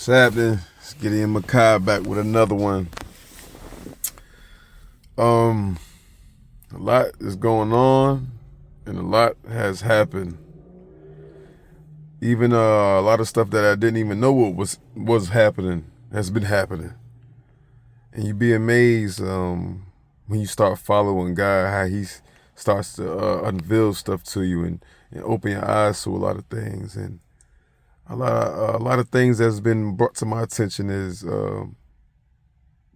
What's happening? It's Gideon Makai back with another one. A lot is going on, and a lot has happened. Even a lot of stuff that I didn't even know what was happening has been happening, and you'd be amazed when you start following God how He starts to unveil stuff to you and open your eyes to a lot of things. And a lot of things that's been brought to my attention is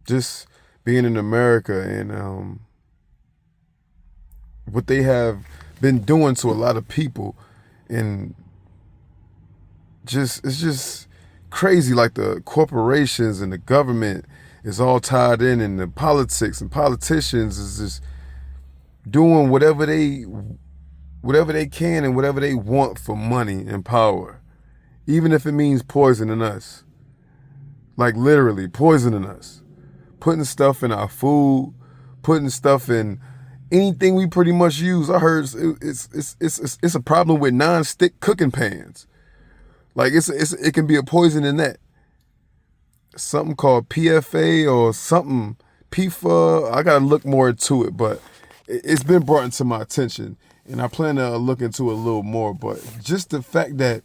just being in America and what they have been doing to a lot of people, and it's just crazy. Like the corporations and the government is all tied in, and the politics and politicians is just doing whatever they can and whatever they want for money and power. Even if it means poisoning us. Like literally poisoning us. Putting stuff in our food, putting stuff in anything we pretty much use. I heard it's a problem with non-stick cooking pans. Like it can be a poison in that. Something called PFA or something, PFA. I gotta look more into it, but it's been brought into my attention, and I plan to look into it a little more. But just the fact that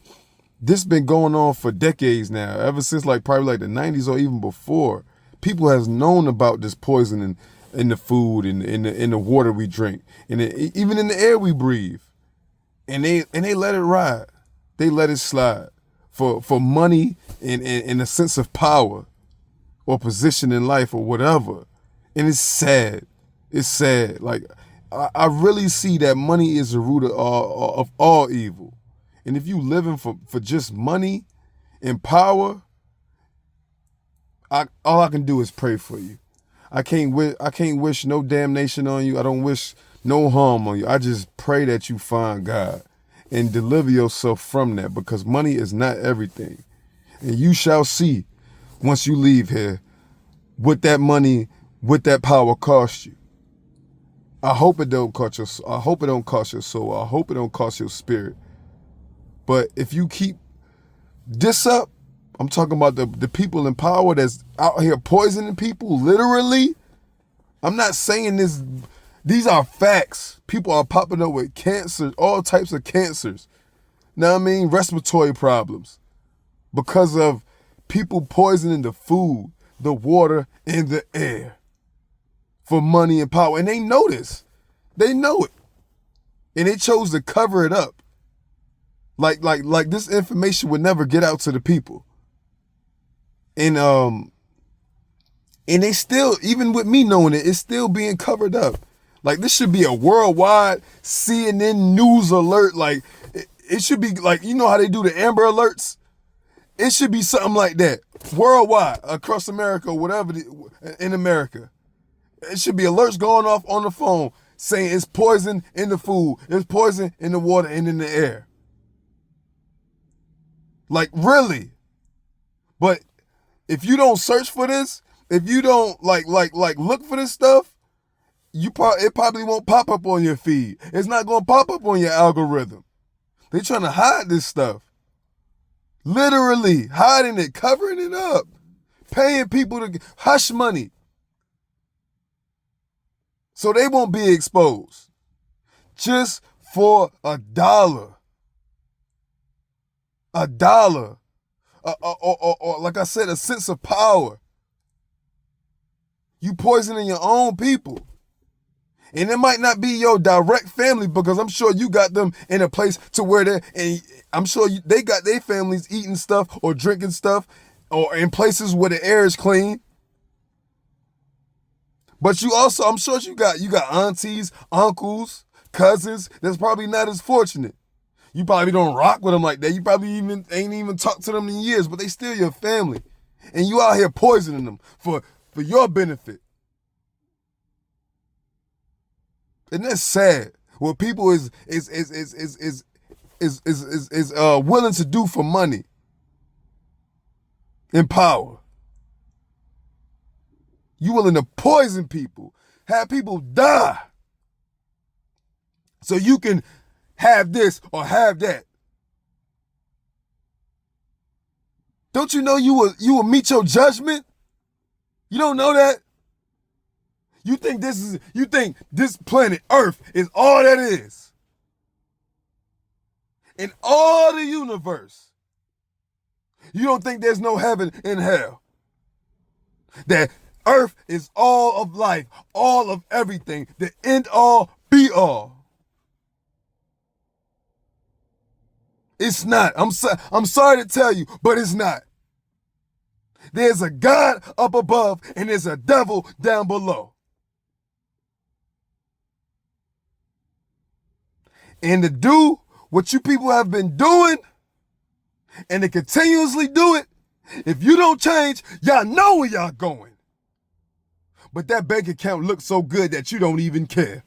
this been going on for decades now, ever since probably like the 90s or even before. People has known about this poison in the food and in the water we drink, and even in the air we breathe. And they let it ride. They let it slide for money and a sense of power or position in life or whatever. And it's sad. It's sad. Like I really see that money is the root of all evil. And if you living for just money and power, all I can do is pray for you. I can't wish no damnation on you. I don't wish no harm on you. I just pray that you find God and deliver yourself from that, because money is not everything. And you shall see once you leave here what that money, what that power cost you. I hope it don't cost your soul. I hope it don't cost your soul. I hope it don't cost your spirit. But if you keep this up, I'm talking about the people in power that's out here poisoning people, literally. I'm not saying this. These are facts. People are popping up with cancer, all types of cancers. Know what I mean? Respiratory problems. Because of people poisoning the food, the water, and the air. For money and power. And they know this. They know it. And they chose to cover it up. Like this information would never get out to the people. And they still, even with me knowing it, it's still being covered up. Like this should be a worldwide CNN news alert. Like it should be like, you know how they do the Amber Alerts? It should be something like that. Worldwide, across America, whatever, in America. It should be alerts going off on the phone saying it's poison in the food, it's poison in the water and in the air. Like really. But if you don't search for this, if you don't like look for this stuff, it probably won't pop up on your feed. It's not going to pop up on your algorithm. They're trying to hide this stuff. Literally hiding it, covering it up, paying people to hush money so they won't be exposed. Just for $1. $1. Or like I said, a sense of power. You poisoning your own people. And it might not be your direct family, because I'm sure you got them in a place to where I'm sure they got their families eating stuff or drinking stuff or in places where the air is clean. But you also, I'm sure you got aunties, uncles, cousins that's probably not as fortunate. You probably don't rock with them like that. You probably ain't even talked to them in years, but they still your family. And you out here poisoning them for your benefit. And that's sad. What people is willing to do for money and power. You willing to poison people, have people die, so you can have this or have that. Don't you know you will meet your judgment? You don't know that? You think this planet Earth is all that is? In all the universe. You don't think there's no heaven and hell? That Earth is all of life, all of everything, the end all, be all. It's not. I'm sorry to tell you, but it's not. There's a God up above and there's a devil down below. And to do what you people have been doing and to continuously do it, if you don't change, y'all know where y'all going. But that bank account looks so good that you don't even care.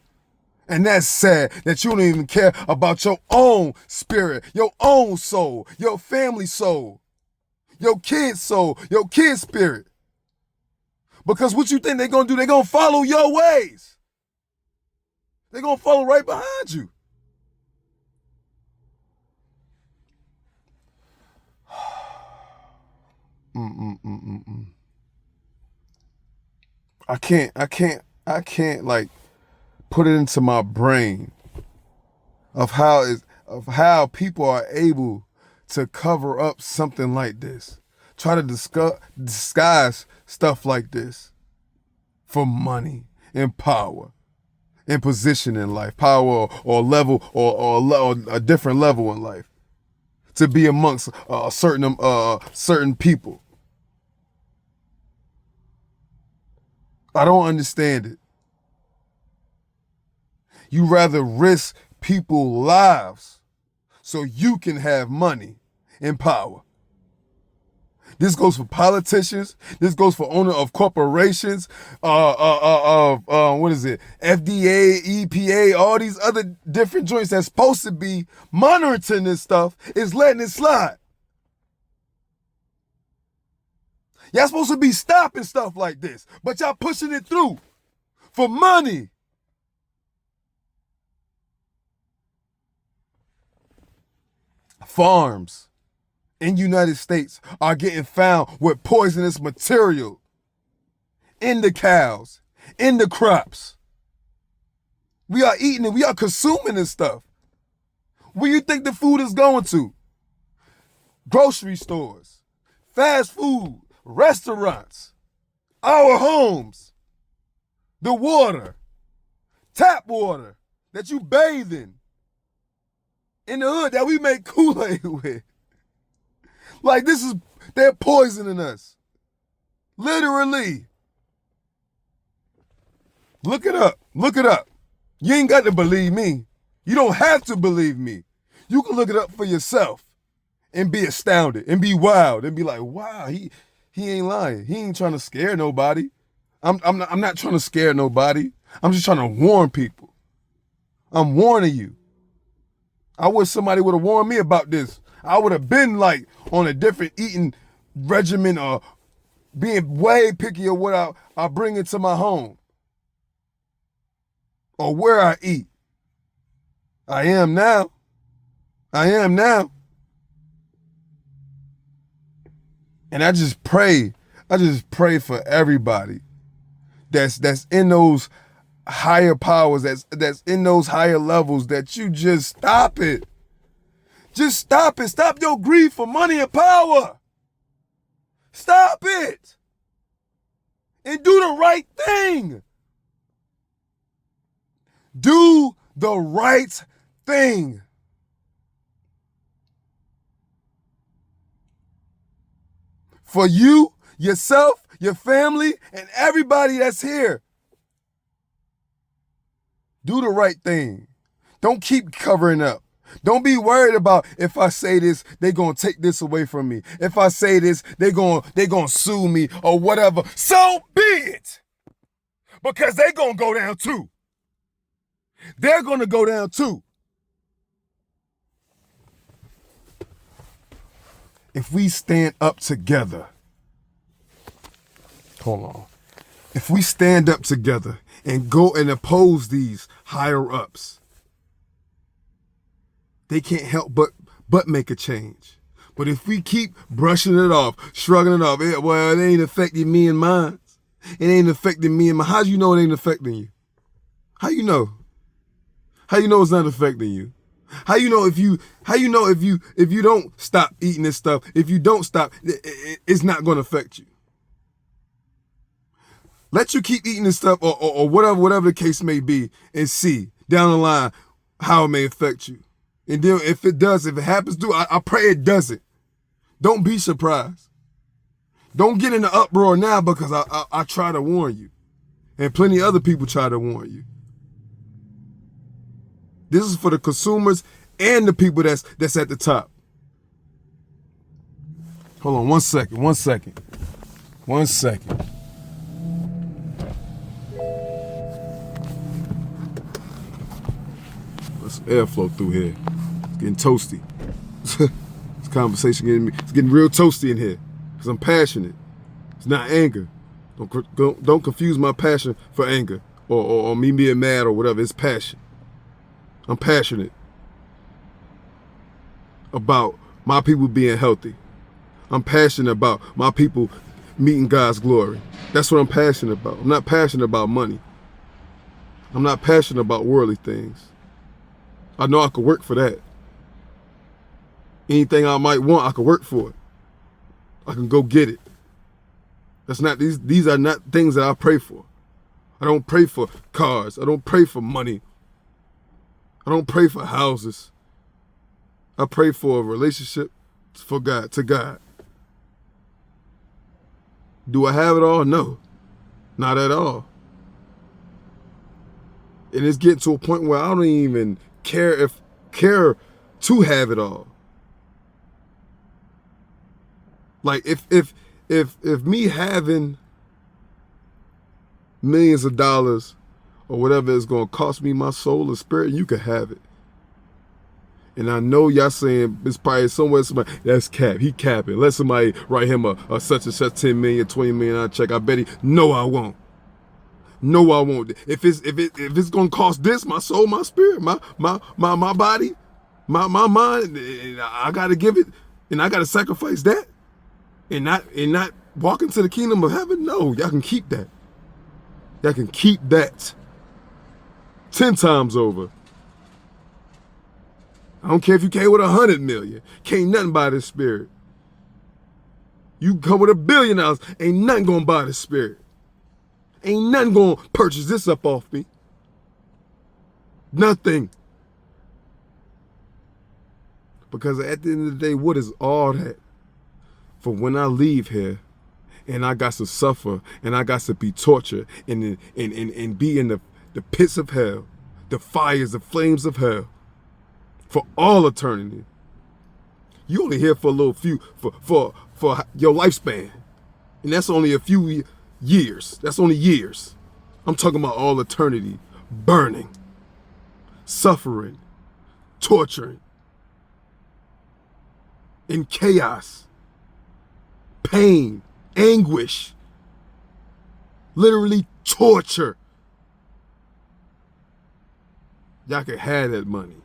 And that's sad that you don't even care about your own spirit, your own soul, your family soul, your kid's soul, your kid's spirit. Because what you think they're going to do, they're going to follow your ways. They're going to follow right behind you. I can't like put it into my brain of how people are able to cover up something like this, try to disguise stuff like this for money and power and position in life, power or level or a different level in life, to be amongst certain people. I don't understand it. You rather risk people's lives so you can have money and power. This goes for politicians. This goes for owner of corporations. What is it? FDA, EPA, all these other different joints that's supposed to be monitoring this stuff is letting it slide. Y'all supposed to be stopping stuff like this, but y'all pushing it through for money. Farms in United States are getting found with poisonous material in the cows, in the crops. We are eating it. We are consuming this stuff. Where you think the food is going to? Grocery stores, fast food, restaurants, our homes, the water, tap water that you bathe in the hood that we make Kool-Aid with. Like they're poisoning us. Literally. Look it up. Look it up. You ain't got to believe me. You don't have to believe me. You can look it up for yourself and be astounded and be wild and be like, wow, he ain't lying. He ain't trying to scare nobody. I'm not trying to scare nobody. I'm just trying to warn people. I'm warning you. I wish somebody would have warned me about this. I would have been like on a different eating regimen or being way picky of what I bring into my home or where I eat. I am now. And I just pray for everybody that's in those higher powers, that's in those higher levels, that you just stop it. Just stop it. Stop your greed for money and power. Stop it. And do the right thing. Do the right thing. For you, yourself, your family, and everybody that's here. Do the right thing. Don't keep covering up. Don't be worried about if I say this, they're going to take this away from me. If I say this, they're going to sue me or whatever. So be it. Because they're going to go down too. They're going to go down too. If we stand up together, hold on. If we stand up together and go and oppose these higher ups, they can't help but make a change. But if we keep brushing it off, shrugging it off, well, it ain't affecting me and mine. It ain't affecting me and mine. How do you know it ain't affecting you? How you know? How you know it's not affecting you? How you know if you don't stop eating this stuff, if you don't stop, it's not going to affect you? Let you keep eating this stuff or whatever the case may be and see down the line how it may affect you. And then if it does, if it happens to, I pray it doesn't. Don't be surprised. Don't get in the uproar now because I try to warn you. And plenty of other people try to warn you. This is for the consumers and the people that's at the top. Hold on one second. Let's airflow through here. It's getting toasty. This conversation it's getting real toasty in here because I'm passionate. It's not anger. Don't confuse my passion for anger or me being mad or whatever. It's passion. I'm passionate about my people being healthy. I'm passionate about my people meeting God's glory. That's what I'm passionate about. I'm not passionate about money. I'm not passionate about worldly things. I know I could work for that. Anything I might want, I could work for it. I can go get it. These are not things that I pray for. I don't pray for cars. I don't pray for money. I don't pray for houses. I pray for a relationship to God. Do I have it all? No, not at all. And it's getting to a point where I don't even care to have it all. Like if me having millions of dollars or whatever is going to cost me my soul or spirit, you can have it. And I know y'all saying it's probably somewhere somebody, that's cap. He capping. Let somebody write him a such and such 10 million, 20 million check. I bet he, no, I won't. No, I won't. If it's going to cost this, my soul, my spirit, my body, my mind, and I got to give it, and I got to sacrifice that and not walk into the kingdom of heaven. No, y'all can keep that. Y'all can keep that 10 times over. I don't care if you came with 100 million. Can't nothing buy this spirit. You come with $1 billion, ain't nothing gonna buy this spirit. Ain't nothing gonna purchase this up off me. Nothing. Because at the end of the day, what is all that? For when I leave here, and I got to suffer, and I got to be tortured, and be in the pits of hell, the fires, the flames of hell, for all eternity. You only here for a little few, for your lifespan. And that's only a few years. That's only years. I'm talking about all eternity, burning, suffering, torturing, in chaos, pain, anguish, literally torture. Y'all can have that money.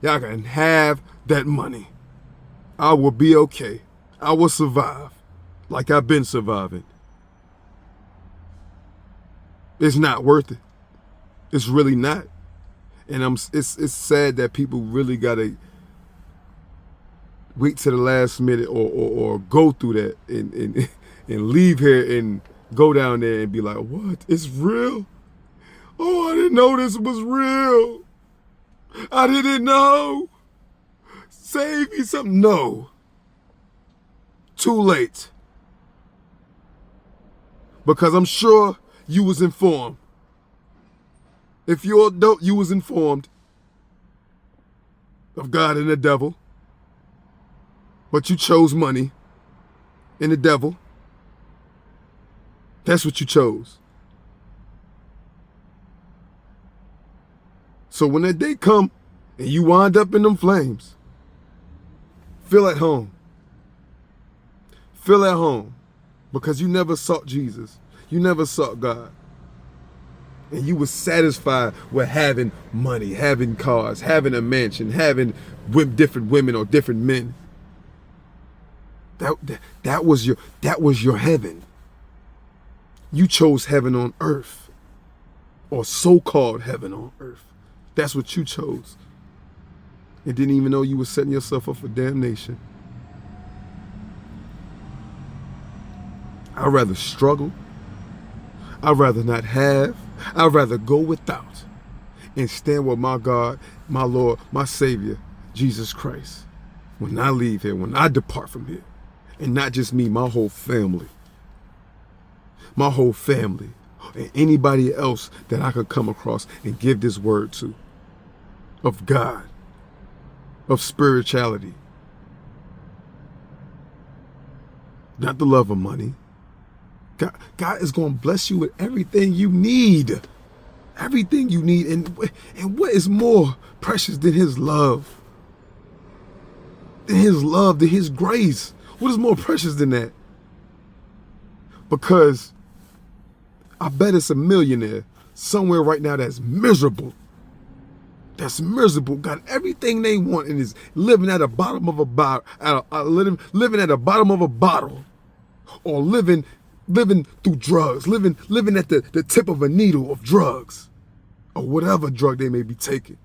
Y'all can have that money. I will be okay. I will survive like I've been surviving. It's not worth it. It's really not. And it's sad that people really gotta wait to the last minute or go through that and leave here and go down there and be like, what? It's real? Oh, I didn't know this was real. I didn't know. Save me something. No. Too late. Because I'm sure you was informed. If you're adult, you was informed of God and the devil. But you chose money and the devil. That's what you chose. So when that day come and you wind up in them flames, feel at home. Feel at home because you never sought Jesus. You never sought God. And you were satisfied with having money, having cars, having a mansion, having different women or different men. That was your heaven. You chose heaven on earth, or so-called heaven on earth. That's what you chose. And didn't even know you were setting yourself up for damnation. I'd rather struggle. I'd rather not have. I'd rather go without and stand with my God, my Lord, my Savior, Jesus Christ, when I leave here, when I depart from here. And not just me, my whole family. My whole family. And anybody else that I could come across and give this word to. Of God. Of spirituality. Not the love of money. God is going to bless you with everything you need. Everything you need. And what is more precious than his love? Than his love, than his grace. What is more precious than that? Because I bet it's a millionaire somewhere right now that's miserable. That's miserable, got everything they want, and is living at the bottom of a bottle, living at the bottom of a bottle, or living through drugs, living at the tip of a needle of drugs, or whatever drug they may be taking.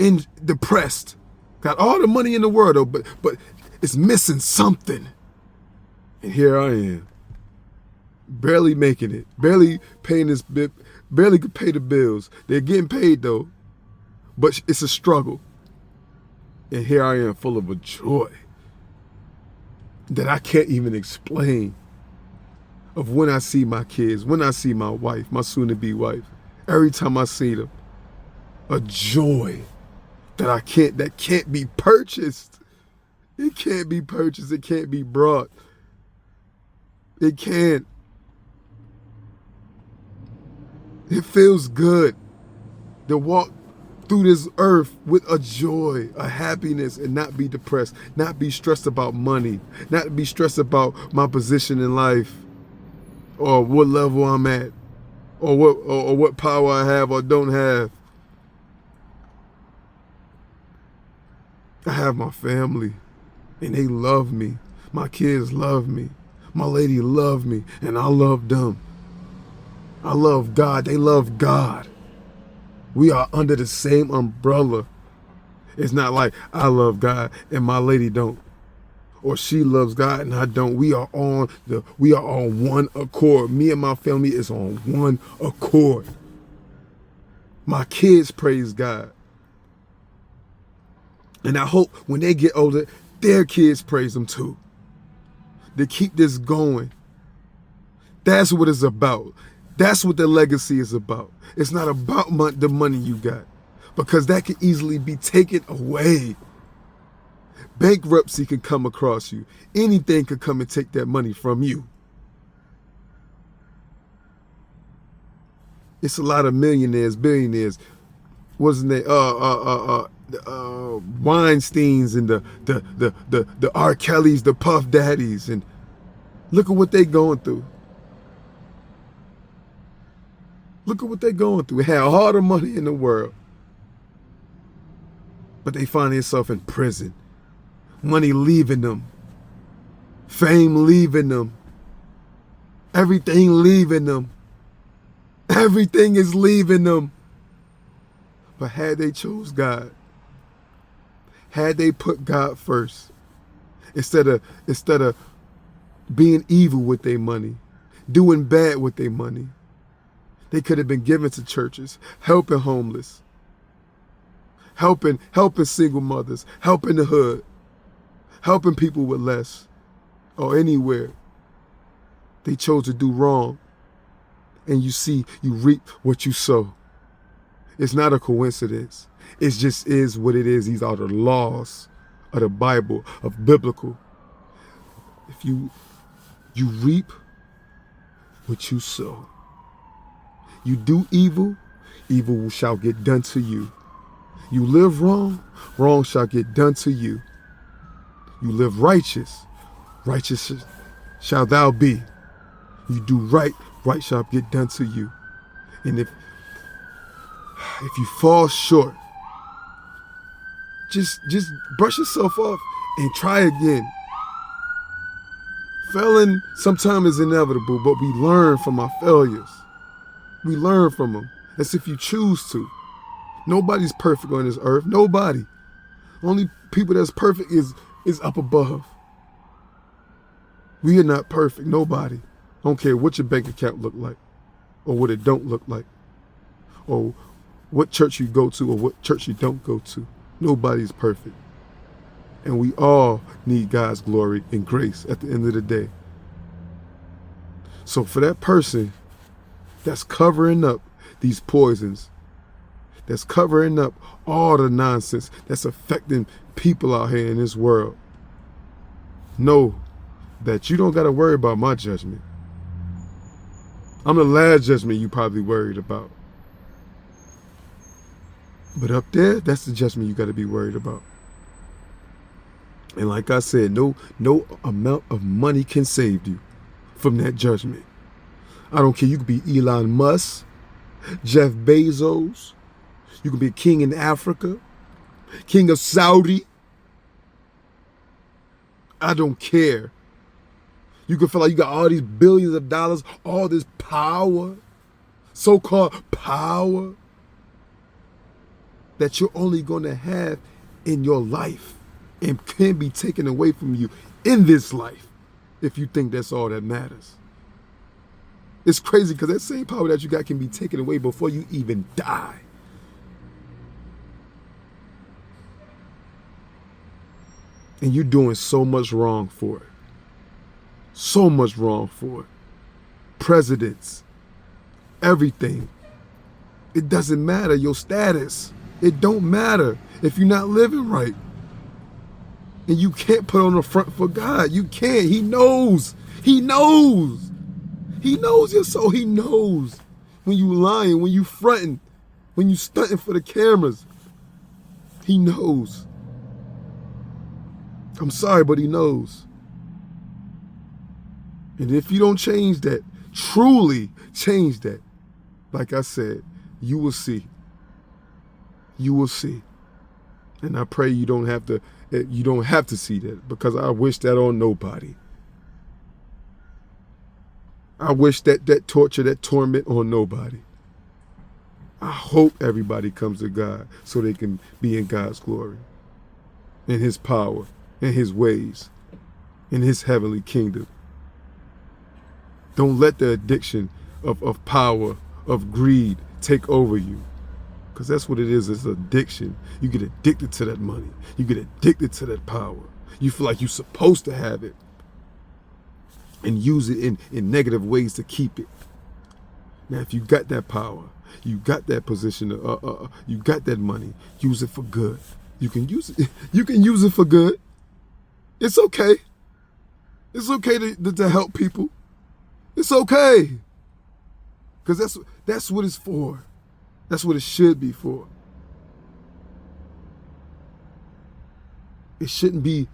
And depressed, got all the money in the world, though, but it's missing something. And here I am, barely making it, barely paying this bit. Barely could pay the bills. They're getting paid though, but it's a struggle. And here I am, full of a joy that I can't even explain. Of when I see my kids, when I see my wife, my soon-to-be wife, every time I see them, a joy that can't be purchased. It can't be purchased. It can't be brought. It can't. It feels good to walk through this earth with a joy, a happiness, and not be depressed, not be stressed about money, not be stressed about my position in life, or what level I'm at, or what power I have or don't have. I have my family, and they love me. My kids love me. My lady love me, and I love them. I love God. They love God. We are under the same umbrella. It's not like I love God and my lady don't, or she loves God and I don't. We are on one accord. Me and my family is on one accord. My kids praise God, and I hope when they get older, their kids praise Him too. To keep this going. That's what it's about. That's what the legacy is about. It's not about the money you got, because that can easily be taken away. Bankruptcy can come across you. Anything could come and take that money from you. It's a lot of millionaires, billionaires. Wasn't they? Weinsteins and the R. Kellys, the Puff Daddies, and look at what they going through. Look at what they're going through. They had all the money in the world, but they find themselves in prison. Money leaving them. Fame leaving them. Everything leaving them. Everything is leaving them. But had they chose God, had they put God first, instead of being evil with their money, doing bad with their money, they could have been given to churches, helping homeless, helping single mothers, helping the hood, helping people with less, or anywhere. They chose to do wrong. And you reap what you sow. It's not a coincidence. It just is what it is. These are the laws of the Bible, of biblical. If you reap what you sow. You do evil, evil shall get done to you. You live wrong, wrong shall get done to you. You live righteous, righteous shall thou be. You do right, right shall get done to you. And if you fall short, just brush yourself off and try again. Failing sometimes is inevitable, but we learn from our failures. We learn from them. That's if you choose to. Nobody's perfect on this earth. Nobody. Only people that's perfect is up above. We are not perfect. Nobody. I don't care what your bank account look like, or what it don't look like, or what church you go to, or what church you don't go to. Nobody's perfect. And we all need God's glory and grace at the end of the day. So for that person that's covering up these poisons, that's covering up all the nonsense that's affecting people out here in this world, know that you don't got to worry about my judgment. I'm the last judgment you probably worried about. But up there, that's the judgment you got to be worried about. And like I said, no amount of money can save you from that judgment. I don't care. You could be Elon Musk, Jeff Bezos. You could be a king in Africa, king of Saudi. I don't care. You can feel like you got all these billions of dollars, all this power, so-called power, that you're only going to have in your life and can be taken away from you in this life if you think that's all that matters. It's crazy because that same power that you got can be taken away before you even die. And you're doing so much wrong for it. So much wrong for it. Presidents, everything. It doesn't matter your status. It don't matter if you're not living right. And you can't put on the front for God. You can't. He knows. He knows. He knows your soul. He knows when you lying, when you fronting, when you stunting for the cameras. He knows. I'm sorry, but he knows. And if you don't change that, truly change that, like I said, you will see. You will see. And I pray you don't have to see that, because I wish that on nobody. I wish that torture, that torment on nobody. I hope everybody comes to God so they can be in God's glory, in his power, in his ways, in his heavenly kingdom. Don't let the addiction of power, of greed take over you. Because that's what it is. It's addiction. You get addicted to that money. You get addicted to that power. You feel like you're supposed to have it and use it in negative ways to keep it. Now, if you got that power, you got that position, you got that money, use it for good. You can use it. You can use it for good. It's okay. It's okay to help people. It's okay. Because that's what it's for. That's what it should be for. It shouldn't be,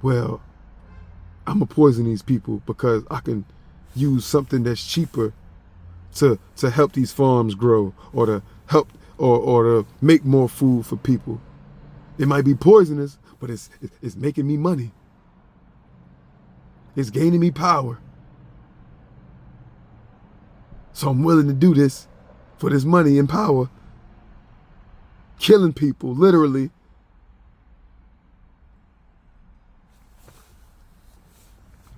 well, I'm going to poison these people because I can use something that's cheaper to help these farms grow, or to help or to make more food for people. It might be poisonous, but it's making me money. It's gaining me power. So I'm willing to do this for this money and power. Killing people, literally.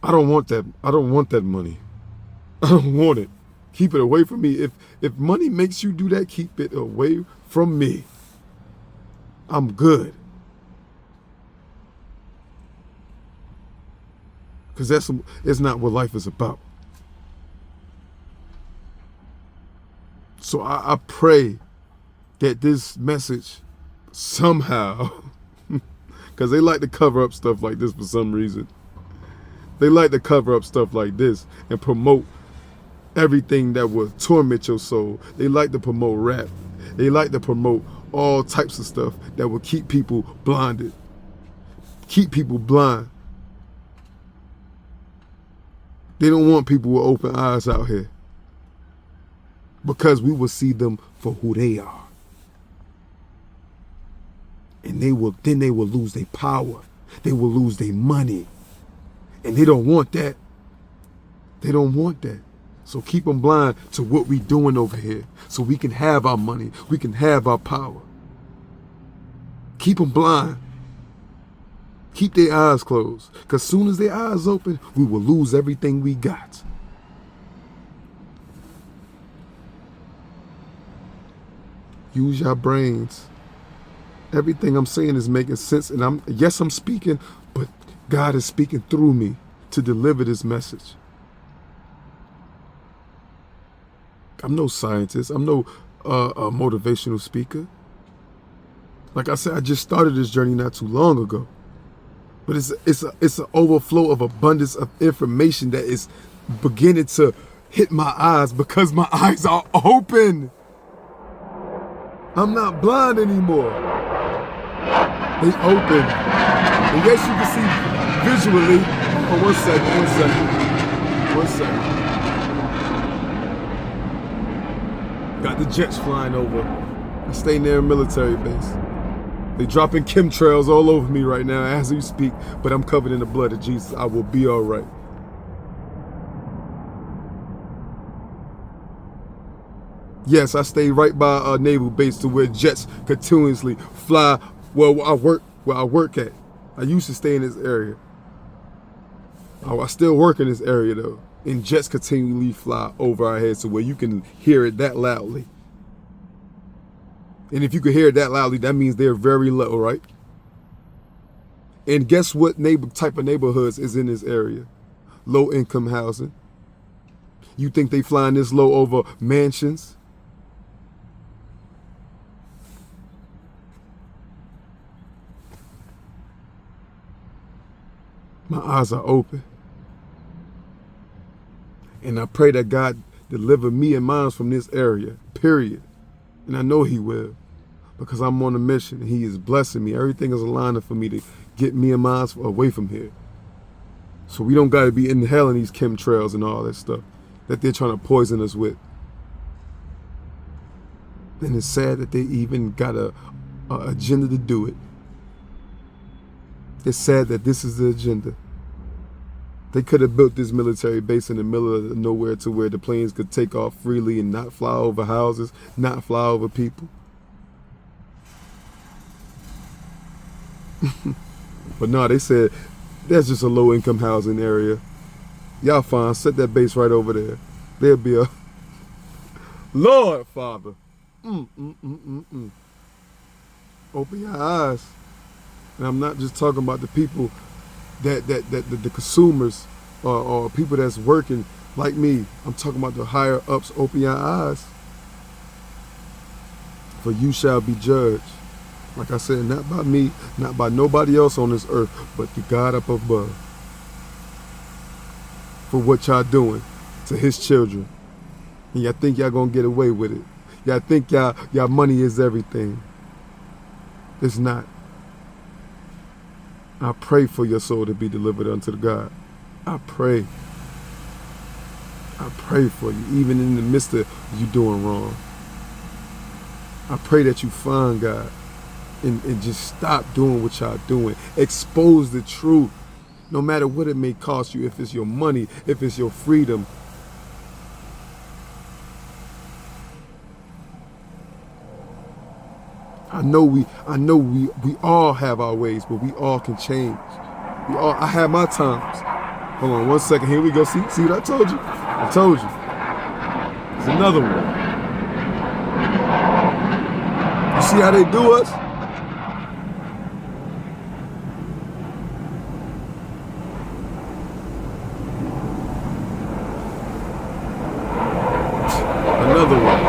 I don't want that. I don't want that money. I don't want it. Keep it away from me. If money makes you do that, keep it away from me. I'm good. Because it's not what life is about. So I pray that this message somehow, because they like to cover up stuff like this for some reason. They like to cover up stuff like this and promote everything that will torment your soul. They like to promote rap. They like to promote all types of stuff that will keep people blinded, keep people blind. They don't want people with open eyes out here, because we will see them for who they are. And then they will lose their power. They will lose their money. And they don't want that. They don't want that. So keep them blind to what we doing over here so we can have our money. We can have our power. Keep them blind. Keep their eyes closed. Because soon as their eyes open, we will lose everything we got. Use your brains. Everything I'm saying is making sense. And I'm speaking, but God is speaking through me to deliver this message. I'm no scientist. I'm no a motivational speaker. Like I said, I just started this journey not too long ago. But it's an overflow of abundance of information that is beginning to hit my eyes because my eyes are open. I'm not blind anymore. They open. And yes, you can see visually. Oh, one second. Got the jets flying over. I stay near a military base. They dropping chemtrails all over me right now as we speak, but I'm covered in the blood of Jesus. I will be all right. Yes, I stay right by a naval base to where jets continuously fly where I work at. I used to stay in this area. I still work in this area though. And jets continually fly over our heads to where you can hear it that loudly. And if you can hear it that loudly, that means they're very low, right? And guess what type of neighborhoods is in this area? Low income housing. You think they flying this low over mansions? My eyes are open. And I pray that God deliver me and mine from this area, period. And I know he will, because I'm on a mission. He is blessing me. Everything is aligning for me to get me and mine away from here. So we don't got to be inhaling these chemtrails and all that stuff that they're trying to poison us with. And it's sad that they even got a agenda to do it. It's sad that this is the agenda. They could have built this military base in the middle of nowhere to where the planes could take off freely and not fly over houses, not fly over people. But no, they said, that's just a low-income housing area. Y'all fine, set that base right over there. There'll be a... Lord, Father. Open your eyes. And I'm not just talking about the people that the consumers or people that's working like me. I'm talking about the higher ups. Open your eyes. For you shall be judged. Like I said, not by me, not by nobody else on this earth, but the God up above. For what y'all doing to his children. And y'all think y'all gonna get away with it. Y'all think y'all money is everything. It's not. I pray for your soul to be delivered unto the God. I pray. I pray for you, even in the midst of you doing wrong. I pray that you find God and just stop doing what y'all doing. Expose the truth, no matter what it may cost you, if it's your money, if it's your freedom. I know we all have our ways, but we all can change. I have my times. Hold on 1 second. Here we go. See what I told you? I told you. There's another one. You see how they do us? Another one.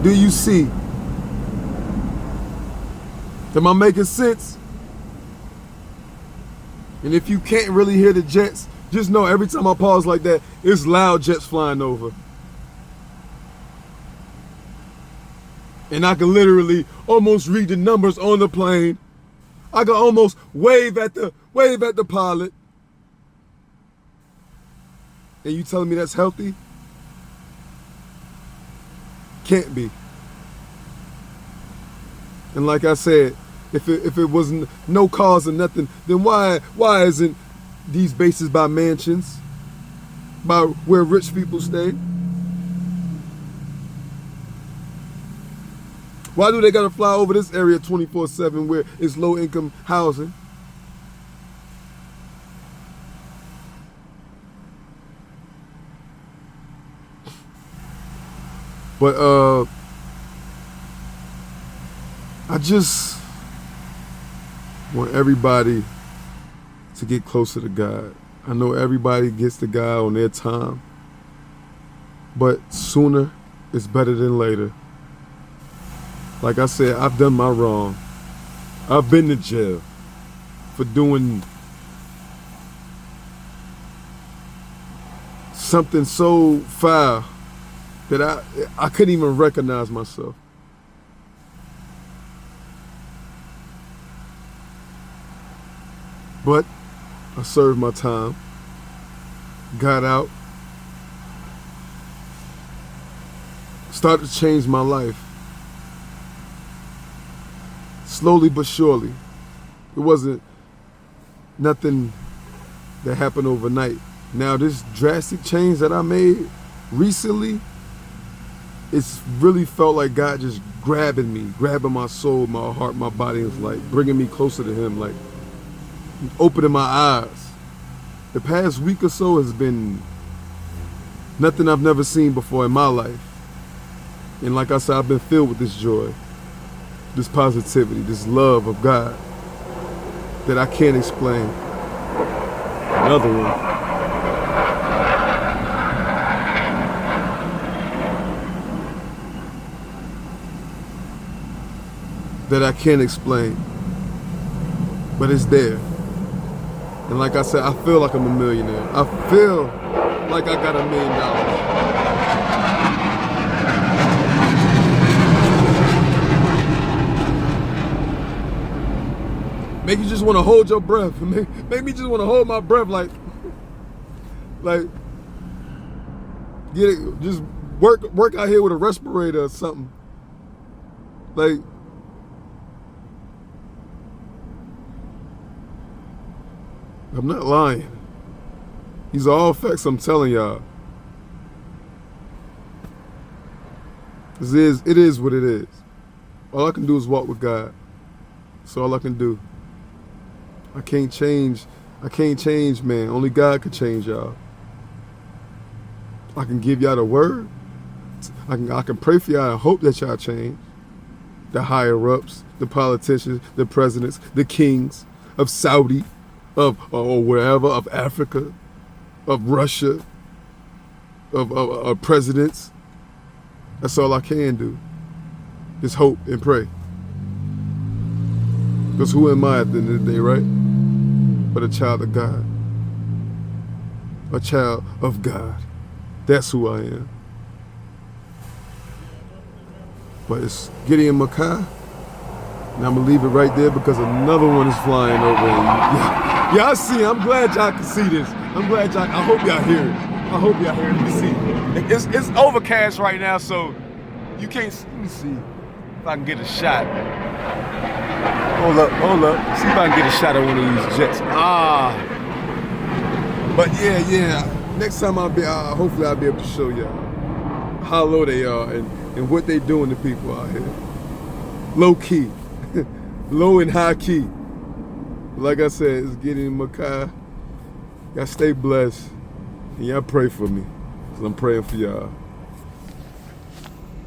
Do you see? Am I making sense? And if you can't really hear the jets, just know every time I pause like that, it's loud jets flying over. And I can literally almost read the numbers on the plane. I can almost wave at the pilot. And you telling me that's healthy? Can't be. And like I said, if it wasn't no cause or nothing, then why isn't these bases by mansions, by where rich people stay? Why do they gotta fly over this area 24/7 where it's low income housing? But I just want everybody to get closer to God. I know everybody gets to God on their time, but sooner is better than later. Like I said, I've done my wrong. I've been to jail for doing something so foul that I couldn't even recognize myself. But I served my time, got out, started to change my life. Slowly but surely. It wasn't nothing that happened overnight. Now this drastic change that I made recently, it's really felt like God just grabbing me, grabbing my soul, my heart, my body, and like bringing me closer to Him, like opening my eyes. The past week or so has been nothing I've never seen before in my life. And like I said, I've been filled with this joy, this positivity, this love of God that I can't explain. Another one. That I can't explain, but it's there. And like I said, I feel like I'm a millionaire. I feel like I got $1 million. Make you just want to hold your breath. Make me just want to hold my breath, like get it, just work out here with a respirator or something. Like, I'm not lying. These are all facts I'm telling y'all. It is what it is. All I can do is walk with God. That's all I can do. I can't change, man. Only God can change y'all. I can give y'all the word. I can pray for y'all and hope that y'all change. The higher ups, the politicians, the presidents, the kings of Saudi, or wherever, of Africa, of Russia, of presidents. That's all I can do. Just hope and pray. Because who am I at the end of the day, right? But a child of God. A child of God. That's who I am. But it's Gideon Mackay. And I'm going to leave it right there because another one is flying over. Y'all see, I'm glad y'all can see this. I'm glad y'all, I hope y'all hear it. I hope y'all hear it. Let me see. It's overcast right now, so you can't, let me see if I can get a shot. Hold up. See if I can get a shot of one of these jets. But yeah. Next time hopefully I'll be able to show y'all how low they are and what they doing to people out here. Low key. Low and high key. Like I said, it's Gideon Mackay. Y'all stay blessed. And y'all pray for me. Because I'm praying for y'all.